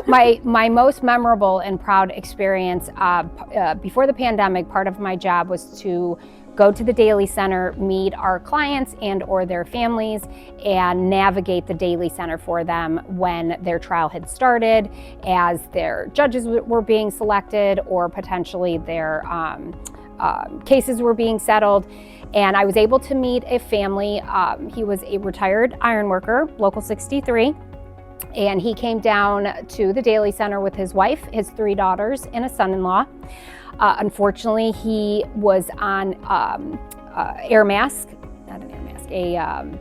My most memorable and proud experience before the pandemic, part of my job was to go to the Daily Center, meet our clients and or their families, and navigate the Daily Center for them when their trial had started, as their judges were being selected, or potentially their cases were being settled. And I was able to meet a family. He was a retired iron worker, Local 63. And he came down to the Daily Center with his wife, his 3 daughters, and a son-in-law. Unfortunately, he was on air mask, not an air mask,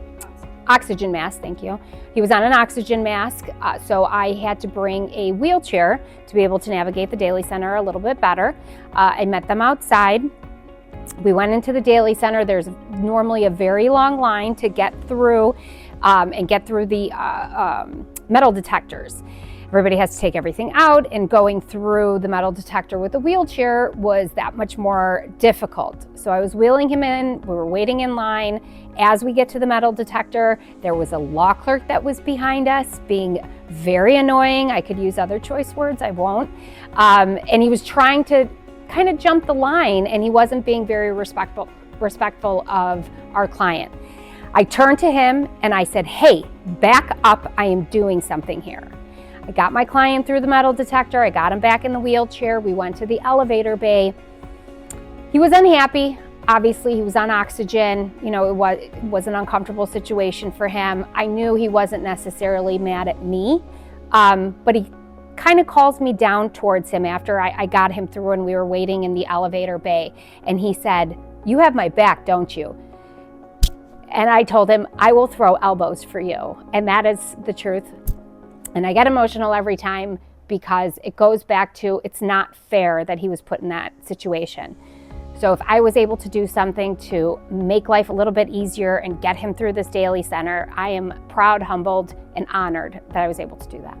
oxygen mask, thank you. He was on an oxygen mask, so I had to bring a wheelchair to be able to navigate the Daily Center a little bit better. I met them outside. We went into the Daily Center. There's normally a very long line to get through and get through the metal detectors. Everybody has to take everything out, and going through the metal detector with a wheelchair was that much more difficult. So I was wheeling him in, we were waiting in line. As we get to the metal detector, there was a law clerk that was behind us, being very annoying. I could use other choice words, I won't. And he was trying to kind of jump the line, and he wasn't being very respectful of our client. I turned to him and I said, "Hey, back up, I am doing something here." I got my client through the metal detector, I got him back in the wheelchair, we went to the elevator bay. He was unhappy. Obviously, he was on oxygen. You know, it was an uncomfortable situation for him. I knew he wasn't necessarily mad at me, but he kind of calls me down towards him after I got him through and we were waiting in the elevator bay. And he said, "You have my back, don't you?" And I told him, "I will throw elbows for you." And that is the truth. And I get emotional every time, because it goes back to, it's not fair that he was put in that situation. So if I was able to do something to make life a little bit easier and get him through this Daily Center, I am proud, humbled, and honored that I was able to do that.